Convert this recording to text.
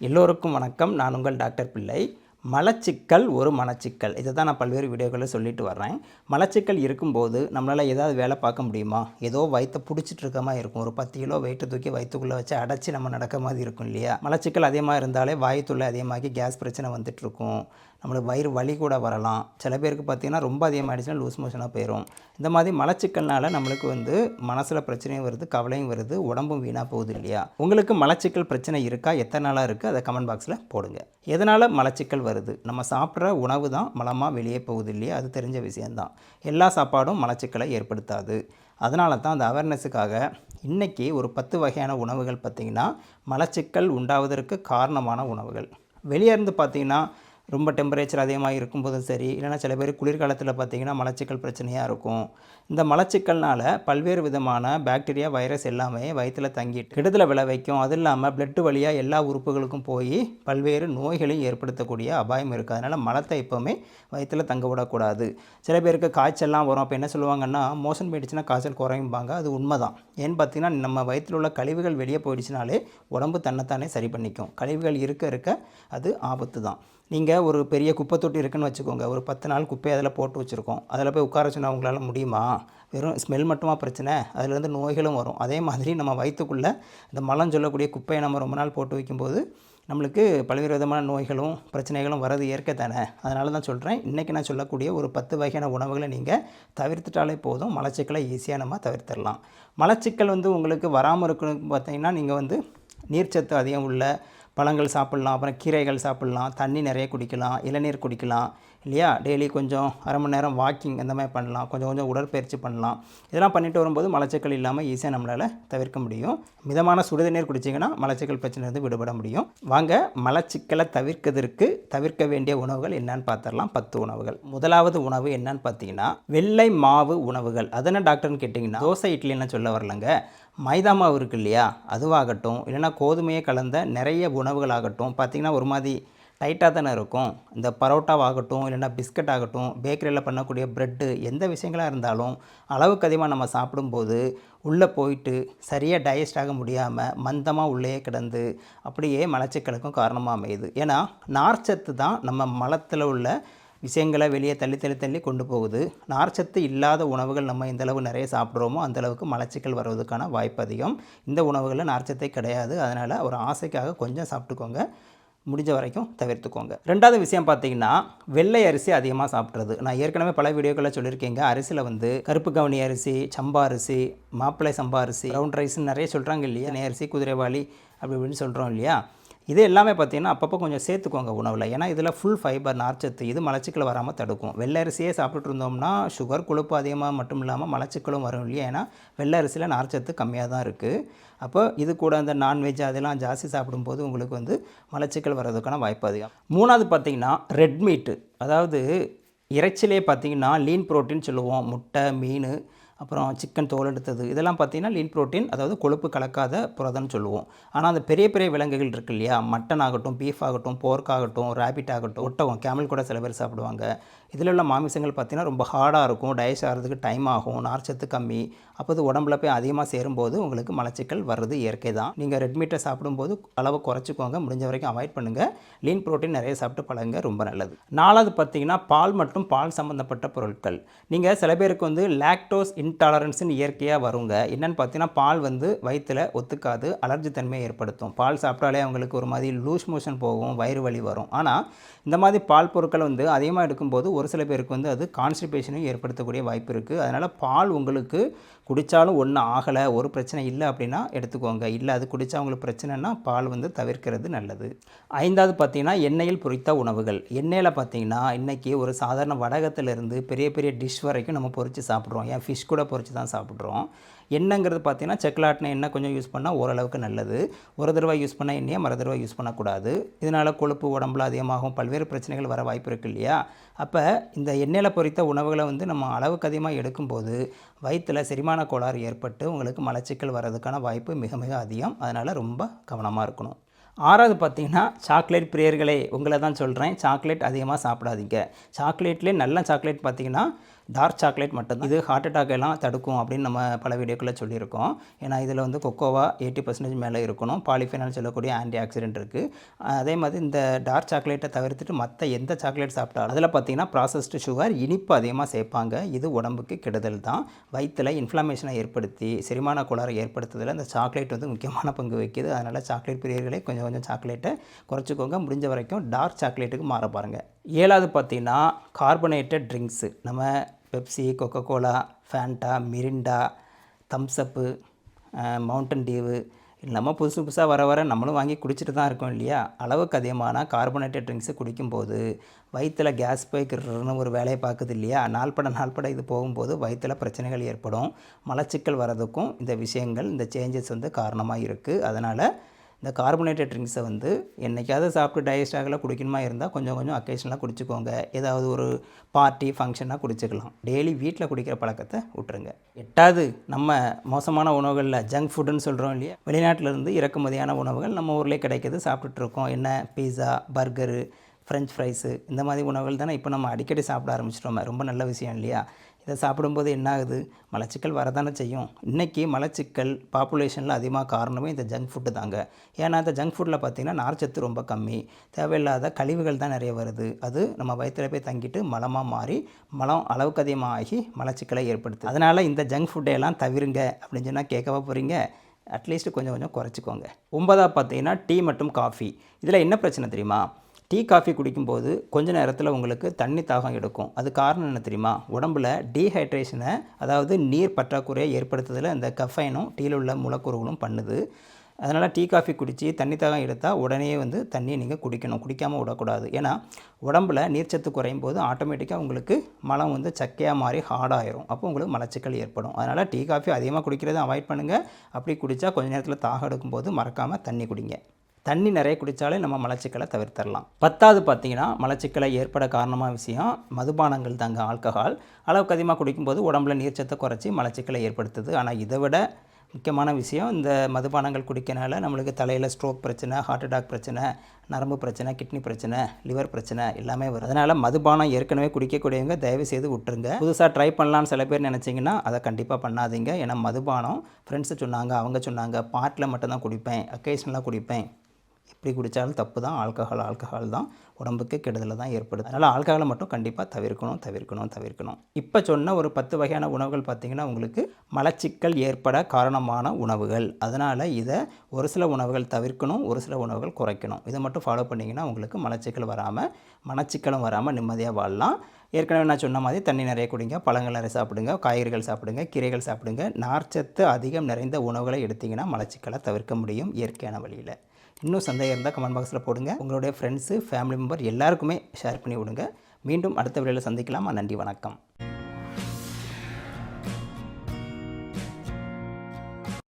எல்லோருக்கும் வணக்கம். நான் உங்கள் டாக்டர் பிள்ளை. மலச்சிக்கல் ஒரு மனச்சிக்கல். இதை தான் நான் பல்வேறு வீடியோக்களில் சொல்லிட்டு வர்றேன். மலச்சிக்கல் இருக்கும்போது நம்மளால் ஏதாவது வேலை பார்க்க முடியுமா? ஏதோ வயிற்றை பிடிச்சிட்டு இருக்க மாதிரி இருக்கும். ஒரு 10 கிலோ வெயிட்டை தூக்கி வயிற்றுக்குள்ளே வச்சு அடைச்சி நம்ம நடக்க மாதிரி இருக்கும் இல்லையா? மலச்சிக்கல் அதிகமாக இருந்தாலே வாயுத்துள்ளை அதிகமாகி கேஸ் பிரச்சனை வந்துட்டுருக்கும். நம்மளுக்கு வயிறு வலி கூட வரலாம். சில பேருக்கு பார்த்திங்கன்னா ரொம்ப அதிகமாகிடுச்சுன்னா லூஸ் மோஷனாக போயிடும். இந்த மாதிரி மலச்சிக்கல்னால் நம்மளுக்கு மனசில் பிரச்சனையும் வருது, கவலையும் வருது, உடம்பும் வீணாக போகுது இல்லையா? உங்களுக்கு மலச்சிக்கல் பிரச்சனை இருக்கா? எத்தனை நாளாக இருக்குது? அதை கமெண்ட் பாக்ஸில் போடுங்க. எதனால் மலச்சிக்கல் வருது? நம்ம சாப்பிட்ற உணவு தான் மலமாக வெளியே போகுது இல்லையா? அது தெரிஞ்ச விஷயந்தான். எல்லா சாப்பாடும் மலச்சிக்கலை ஏற்படுத்தாது. அதனால தான் அந்த அவேர்னஸுக்காக இன்றைக்கி ஒரு 10 வகையான உணவுகள் பார்த்திங்கன்னா மலச்சிக்கல் உண்டாவதற்கு காரணமான உணவுகள். வெளியே இருந்து பார்த்திங்கன்னா ரொம்ப டெம்பரேச்சர் அதிகமாக இருக்கும்போதும் சரி, இல்லைனா சில பேர் குளிர்காலத்தில் பார்த்திங்கன்னா மலச்சிக்கல் பிரச்சனையாக இருக்கும். இந்த மலச்சிக்கல்னால் பல்வேறு விதமான பாக்டீரியா, வைரஸ் எல்லாமே வயிற்றில் தங்கிட்டு கெடுதலை விளைவிக்கும். அது இல்லாமல் பிளட்டு வழியாக எல்லா உறுப்புகளுக்கும் போய் பல்வேறு நோய்களையும் ஏற்படுத்தக்கூடிய அபாயம் இருக்குது. அதனால் மலத்தை எப்போவுமே வயிற்றில் தங்க விடக்கூடாது. சில பேருக்கு காய்ச்சல்லாம் வரும். அப்போ என்ன சொல்லுவாங்கன்னா, மோஷன் போயிடுச்சுன்னா காய்ச்சல் குறையும்பாங்க. அது உண்மை தான். ஏன்னு பார்த்திங்கன்னா, நம்ம வயிற்றில் உள்ள கழிவுகள் வெளியே போயிடுச்சுனாலே உடம்பு தன்னைத்தானே சரி பண்ணிக்கும். கழிவுகள் இருக்க அது ஆபத்து தான். நீங்கள் ஒரு பெரிய குப்பை தொட்டி இருக்குன்னு வச்சுக்கோங்க. ஒரு 10 நாள் குப்பையை அதில் போட்டு வச்சுருக்கோம். அதில் போய் உட்கார சொன்னால் உங்களால் முடியுமா? வெறும் ஸ்மெல் மட்டுமா பிரச்சனை? அதிலேருந்து நோய்களும் வரும். அதே மாதிரி நம்ம வயிற்றுக்குள்ளே இந்த மலம் சொல்லக்கூடிய குப்பையை நம்ம ரொம்ப நாள் போட்டு வைக்கும்போது நம்மளுக்கு பல்வேறு விதமான நோய்களும் பிரச்சனைகளும் வரது இயற்கை தானே. அதனால தான் சொல்கிறேன், இன்றைக்கி நான் சொல்லக்கூடிய ஒரு 10 வகையான உணவுகளை நீங்கள் தவிர்த்துட்டாலே போதும். மலச்சிக்கலை ஈஸியாக நம்ம தவிர்த்திடலாம். மலச்சிக்கல் உங்களுக்கு வராமல் இருக்கணும்னு பார்த்தீங்கன்னா, நீங்கள் நீர்ச்சத்து அதிகம் உள்ள பழங்கள் சாப்பிட்லாம், அப்புறம் கீரைகள் சாப்பிட்லாம், தண்ணி நிறைய குடிக்கலாம், இளநீர் குடிக்கலாம் இல்லையா? டெய்லி கொஞ்சம் அரை மணி நேரம் வாக்கிங் அந்த மாதிரி பண்ணலாம், கொஞ்சம் உடற்பயிற்சி பண்ணலாம். இதெல்லாம் பண்ணிட்டு வரும்போது மலச்சிக்கல் இல்லாமல் ஈஸியாக நம்மளால் தவிர்க்க முடியும். மிதமான சுடுதண்ணீர் குடிச்சிங்கன்னா மலச்சிக்கல் பிரச்சனையிலிருந்து விடுபட முடியும். வாங்க, மலச்சிக்கலை தவிர்க்க வேண்டிய உணவுகள் என்னன்னு பார்த்துடலாம். 10 உணவுகள். முதலாவது உணவு என்னன்னு பார்த்தீங்கன்னா, வெள்ளை மாவு உணவுகள். அதென்ன டாக்டர்னு கேட்டிங்கன்னா, தோசை இட்லின்னு சொல்ல வரலங்க. மைதா மாவு இருக்குது இல்லையா? அதுவாகட்டும், இல்லைனா கோதுமையை கலந்த நிறைய உணவுகள் ஆகட்டும், பார்த்திங்கன்னா ஒரு மாதிரி டைட்டாக தானே இருக்கும். இந்த பரோட்டாவாகட்டும், இல்லைனா பிஸ்கட் ஆகட்டும், பேக்கரியில் பண்ணக்கூடிய ப்ரெட்டு, எந்த விஷயங்களாக இருந்தாலும் அளவுக்கு அதிகமாக நம்ம சாப்பிடும்போது உள்ளே போயிட்டு சரியாக டைஜஸ்ட் ஆக முடியாமல் மந்தமாக உள்ளே கிடந்து அப்படியே மலச்சிக்கலுக்கும் காரணமாக அமையுது. ஏன்னா நார்ச்சத்து தான் நம்ம மலத்தில் உள்ள விஷயங்களை வெளியே தள்ளி கொண்டு போகுது. நார்ச்சத்து இல்லாத உணவுகள் நம்ம எந்தளவு நிறைய சாப்பிட்றோமோ அந்தளவுக்கு மலச்சிக்கல் வருவதற்கான வாய்ப்பு அதிகம். இந்த உணவுகளில் நார்ச்சத்தே கிடையாது. அதனால் ஒரு ஆசைக்காக கொஞ்சம் சாப்பிட்டுக்கோங்க, முடிஞ்ச வரைக்கும் தவிர்த்துக்கோங்க. ரெண்டாவது விஷயம் பார்த்திங்கன்னா, வெள்ளை அரிசி அதிகமாக சாப்பிட்றது. நான் ஏற்கனவே பல வீடியோக்களில் சொல்லியிருக்கேங்க. அரிசியில் கருப்பு கவுனி அரிசி, சம்பா அரிசி, மாப்பிள்ளை சம்பா அரிசி, ரவுண்ட் ரைஸ்ன்னு நிறைய சொல்கிறாங்க இல்லையா? அரிசி, குதிரைவாளி அப்படி இப்படின்னு சொல்கிறோம் இல்லையா? இது எல்லாமே பார்த்திங்கன்னா அப்பப்போ கொஞ்சம் சேர்த்துக்கோங்க உணவில். ஏன்னா இதில் ஃபுல் ஃபைபர், நார்ச்சத்து. இது மலச்சிக்கல் வராமல் தடுக்கும். வெள்ளை அரிசியே சாப்பிட்டுட்டு இருந்தோம்னா சுகர், கொழுப்பு அதிகமாக மட்டும் இல்லாமல் மலச்சிக்கலும் வரும் இல்லையா? ஏன்னா வெள்ளை அரிசியில் நார்ச்சத்து கம்மியாக தான் இருக்குது. அப்போ இது கூட அந்த நான்வெஜ் அதெல்லாம் ஜாஸ்தி சாப்பிடும்போது உங்களுக்கு மலச்சிக்கல் வர்றதுக்கான வாய்ப்பு அதிகம். மூணாவது பார்த்திங்கன்னா ரெட் மீட்டு. அதாவது இறைச்சிலே பார்த்திங்கன்னா லீன் புரோட்டீன் சொல்லுவோம். முட்டை, மீன், அப்புறம் சிக்கன் தோல் எடுத்தது, இதெல்லாம் பார்த்திங்கன்னா லீன் புரோட்டீன், அதாவது கொழுப்பு கலக்காத புரதம்னு சொல்லுவோம். ஆனால் அந்த பெரிய பெரிய விலங்குகள் இருக்குது இல்லையா? மட்டன் ஆகட்டும், பீஃப் ஆகட்டும், போர்க் ஆகட்டும், ரேபிட் ஆகட்டும், ஒட்டகம், கேமல் கூட சில பேர் சாப்பிடுவாங்க. இதில் உள்ள மாமிசங்கள் பார்த்திங்கன்னா ரொம்ப ஹார்டாக இருக்கும், டைஜஸ்ட் ஆகிறதுக்கு டைம் ஆகும், நார்ச்சத்து கம்மி. அப்போ அது உடம்புல போய் அதிகமாக சேரும்போது உங்களுக்கு மலச்சிக்கல் வர்றது இயற்கை தான். நீங்கள் ரெட் மீட்டை சாப்பிடும்போது அளவை குறைச்சிக்கோங்க, முடிஞ்ச வரைக்கும் அவாய்ட் பண்ணுங்கள். லீன் புரோட்டீன் நிறைய சாப்பிட்டு பழங்க, ரொம்ப நல்லது. நாலாவது பார்த்திங்கன்னா பால் மற்றும் பால் சம்மந்தப்பட்ட பொருட்கள். நீங்கள் சில பேருக்கு லாக்டோஸ் இன்டாலரன்ஸ்னு இயற்கையாக வருங்க. என்னென்னு பார்த்தீங்கன்னா, பால் வயிற்றில் ஒத்துக்காது, அலர்ஜி தன்மையை ஏற்படுத்தும். பால் சாப்பிட்டாலே அவங்களுக்கு ஒரு மாதிரி லூஸ் மோஷன் போகும், வயிறு வலி வரும். ஆனால் இந்த மாதிரி பால் பொருட்கள் அதிகமாக எடுக்கும்போது ஒரு சில பேருக்கு அது கான்ஸ்டிபேஷனும் ஏற்படுத்தக்கூடிய வாய்ப்பு இருக்குது. அதனால் பால் உங்களுக்கு குடித்தாலும் ஒன்றும் ஆகலை, ஒரு பிரச்சனை இல்லை அப்படின்னா எடுத்துக்கோங்க. இல்லை அது குடித்தா உங்களுக்கு பிரச்சனைனா பால் தவிர்க்கிறது நல்லது. ஐந்தாவது பார்த்திங்கன்னா எண்ணெயில் பொரித்த உணவுகள். எண்ணெயில் பார்த்திங்கன்னா இன்றைக்கி ஒரு சாதாரண வடகத்திலிருந்து பெரிய பெரிய டிஷ் வரைக்கும் நம்ம பொரித்து சாப்பிட்றோம். ஏன் ஃபிஷ் கூட பொரித்து தான் சாப்பிட்றோம். எண்ணெய்ங்கிறது பார்த்திங்கன்னா செக்கலாட்டின எண்ணெய் கொஞ்சம் யூஸ் பண்ணால் ஓரளவுக்கு நல்லது. ஒரு தடவை யூஸ் பண்ண எண்ணெயை மறு தடவை யூஸ் பண்ணக்கூடாது. இதனால் கொழுப்பு உடம்புல அதிகமாகும், பல்வேறு பிரச்சனைகள் வர வாய்ப்பு இருக்குது இல்லையா? அப்போ இந்த எண்ணெயில் பொரித்த உணவுகளை நம்ம அளவுக்கு அதிகமாக எடுக்கும்போது வயிற்றில் செரிமான கோளாறு ஏற்பட்டு உங்களுக்கு மலச்சிக்கல் வர்றதுக்கான வாய்ப்பு மிக மிக அதிகம். அதனால் ரொம்ப கவனமாக இருக்கணும். ஆறாவது பார்த்திங்கன்னா சாக்லேட் பிரியர்களே, உங்களை தான் சொல்கிறேன், சாக்லேட் அதிகமாக சாப்பிடாதீங்க. சாக்லேட்லேயே நல்ல சாக்லேட் பார்த்திங்கன்னா டார்க் சாக்லேட் மட்டும்தான் இது ஹார்ட் அட்டாக் எல்லாம் தடுக்கும் அப்படின்னு நம்ம பல வீடியோக்களில் சொல்லியிருக்கோம். ஏன்னா இதில் வந்து கொக்கோவா 80% மேலே இருக்கணும். பாலிஃபெனால் சொல்லக்கூடிய ஆன்டி ஆக்சிடென்ட் இருக்குது. அதே மாதிரி இந்த டார்க் சாக்லேட்டை தவிர்த்துட்டு மற்ற எந்த சாக்லேட் சாப்பிட்டாலும் அதில் பார்த்திங்கன்னா ப்ராசஸ்டு சுகர், இனிப்பு அதிகமாக சேர்ப்பாங்க. இது உடம்புக்கு கெடுதல் தான். வயிற்றில் இன்ஃப்ளமேஷனை ஏற்படுத்தி செரிமான கோளாறை ஏற்படுத்துறதுல இந்த சாக்லேட் வந்து முக்கியமான பங்கு வகிக்குது. அதனால் சாக்லேட் பிரியர்களே கொஞ்சம் கொஞ்சம் சாக்லேட்டை குறைச்சிக்கோங்க. முடிஞ்ச வரைக்கும் டார்க் சாக்லேட்டுக்கு மாற பாருங்கள். 7வது பார்த்திங்கன்னா கார்பனேட்டட் ட்ரிங்க்ஸு. நம்ம Pepsi, Coca Cola, Fanta, Mirinda, Thums Up, Mountain Dew இல்லாமல் புதுசு புதுசாக வர வர நம்மளும் வாங்கி குடிச்சிட்டு தான் இருக்கோம் இல்லையா? அளவுக்கு அதிகமான கார்பனேட்டட் ட்ரிங்க்ஸு குடிக்கும்போது வயிற்றில் கேஸ் போய்க்கிறன்னு ஒரு வேலையை பார்க்குது இல்லையா? நாள்பட இது போகும்போது வயிற்றில் பிரச்சனைகள் ஏற்படும். மலச்சிக்கல் வரதுக்கும் இந்த விஷயங்கள், இந்த சேஞ்சஸ் வந்து காரணமாக இருக்குது. அதனால் இந்த கார்பனேட்டட் ட்ரிங்க்ஸை வந்து என்றைக்காவது சாப்பிட்டு டைஜஸ்ட் ஆகலை குடிக்கணுமா இருந்தால் கொஞ்சம் கொஞ்சம் அக்கேஷனலாக குடிச்சிக்கோங்க. ஏதாவது ஒரு பார்ட்டி ஃபங்க்ஷனாக குடிச்சிக்கலாம். டெய்லி வீட்டில் குடிக்கிற பழக்கத்தை விட்டுருங்க. 8வது நம்ம மோசமான உணவுகளில் ஜங்க் ஃபுட்டுன்னு சொல்கிறோம் இல்லையா? வெளிநாட்டிலேருந்து இறக்குமதியான உணவுகள் நம்ம ஊர்லேயே கிடைக்கிது, சாப்பிட்டுட்ருக்கோம். என்ன பீஸா, பர்கரு, ஃப்ரெஞ்ச் ஃப்ரைஸு இந்த மாதிரி உணவுகள் தானே இப்போ நம்ம அடிக்கடி சாப்பிட ஆரம்பிச்சிட்டோம். ரொம்ப நல்ல விஷயம் இல்லையா? இதை சாப்பிடும்போது என்ன ஆகுது? மலச்சிக்கல் வரதானே செய்யும். இன்றைக்கி மலச்சிக்கல் பாப்புலேஷனில் அதிகமாக காரணமே இந்த ஜங்க் ஃபுட்டு தாங்க. ஏன்னா இந்த ஜங்க் ஃபுட்டில் பார்த்திங்கன்னா நார்ச்சத்து ரொம்ப கம்மி, தேவையில்லாத கழிவுகள் தான் நிறைய வருது. அது நம்ம வயிற்றில் போய் தங்கிட்டு மலமாக மாறி மலம் அளவுக்கு அதிகமாகி மலச்சிக்கலை ஏற்படுத்துது. அதனால் இந்த ஜங்க் ஃபுட்டையெல்லாம் தவிருங்க அப்படின்னு சொன்னால் கேட்கவா போகிறீங்க? அட்லீஸ்ட் கொஞ்சம் கொஞ்சம் குறைச்சிக்கோங்க. 9வது பார்த்திங்கன்னா டீ மற்றும் காஃபி. இதில் என்ன பிரச்சனை தெரியுமா? டீ காஃபி குடிக்கும்போது கொஞ்ச நேரத்தில் உங்களுக்கு தண்ணி தாகம் எடுக்கும். அது காரணம் என்ன தெரியுமா? உடம்பில் டீஹைட்ரேஷனை, அதாவது நீர் பற்றாக்குறையை ஏற்படுத்துறதுல இந்த கஃபைனும் டீயில் உள்ள மூலக்கூறுகளும் பண்ணுது. அதனால் டீ காஃபி குடித்து தண்ணி தாகம் எடுத்தால் உடனே வந்து தண்ணியை நீங்கள் குடிக்கணும், குடிக்காமல் விடக்கூடாது. ஏன்னா உடம்பில் நீர்ச்சத்து குறையும் போது ஆட்டோமேட்டிக்காக உங்களுக்கு மலம் வந்து சக்கையாக மாறி ஹார்டாயிரும். அப்போ உங்களுக்கு மலச்சிக்கல் ஏற்படும். அதனால் டீ காஃபி அதிகமாக குடிக்கிறத அவாய்ட் பண்ணுங்கள். அப்படி குடித்தா கொஞ்சம் நேரத்தில் தாகம் எடுக்கும்போது மறக்காமல் தண்ணி குடிங்க. தண்ணி நிறைய குடித்தாலே நம்ம மலச்சிக்கலை தவிர்த்தரலாம். 10வது பார்த்திங்கன்னா மலச்சிக்கலை ஏற்பட காரணமான விஷயம் மதுபானங்கள் தாங்க. ஆல்கஹால் அளவுக்கு அதிகமாக குடிக்கும்போது உடம்புல நீர்ச்சத்தை குறைச்சி மலச்சிக்கலை ஏற்படுத்துது. ஆனால் இதை விட முக்கியமான விஷயம், இந்த மதுபானங்கள் குடிக்கனால நம்மளுக்கு தலையில் ஸ்ட்ரோக் பிரச்சனை, ஹார்ட் அட்டாக் பிரச்சனை, நரம்பு பிரச்சனை, கிட்னி பிரச்சனை, லிவர் பிரச்சனை எல்லாமே வரும். அதனால் மதுபானம் ஏற்கனவே குடிக்கக்கூடியவங்க தயவு செய்து விட்டுருங்க. புதுசாக ட்ரை பண்ணலான்னு சில பேர் நினச்சிங்கன்னா அதை கண்டிப்பாக பண்ணாதீங்க. ஏன்னா மதுபானம் ஃப்ரெண்ட்ஸு சொன்னாங்க, அவங்க சொன்னாங்க, பார்ட்டில் மட்டும்தான் குடிப்பேன், அக்கேஷனலாக குடிப்பேன், எப்படி குடித்தாலும் தப்பு தான். ஆல்கஹால் தான் உடம்புக்கு கெடுதலை தான் ஏற்படுது. அதனால் ஆல்கஹாலை மட்டும் கண்டிப்பாக தவிர்க்கணும். இப்போ சொன்ன ஒரு 10 வகையான உணவுகள் பார்த்திங்கன்னா உங்களுக்கு மலச்சிக்கல் ஏற்பட காரணமான உணவுகள். அதனால் இதை ஒரு சில உணவுகள் தவிர்க்கணும், ஒரு சில உணவுகள் குறைக்கணும். இதை மட்டும் ஃபாலோ பண்ணிங்கன்னா உங்களுக்கு மலச்சிக்கல் வராமல், மனச்சிக்கலும் வராமல் நிம்மதியாக வாழலாம். ஏற்கனவே நான் சொன்ன மாதிரி தண்ணி நிறைய குடிங்க, பழங்கள் நிறைய சாப்பிடுங்க, காய்கறிகள் சாப்பிடுங்க, கீரைகள் சாப்பிடுங்க. நார்ச்சத்து அதிகம் நிறைந்த உணவுகளை எடுத்திங்கன்னா மலச்சிக்கலை தவிர்க்க முடியும் இயற்கையான வழியில். இன்னும் சந்தேகம் இருந்தால் கமெண்ட் பாக்ஸில் போடுங்க. உங்களுடைய ஃப்ரெண்ட்ஸு, ஃபேமிலி மெம்பர் எல்லாருக்குமே ஷேர் பண்ணி விடுங்க. மீண்டும் அடுத்த வீடியோவில் சந்திக்கலாம். நன்றி, வணக்கம்.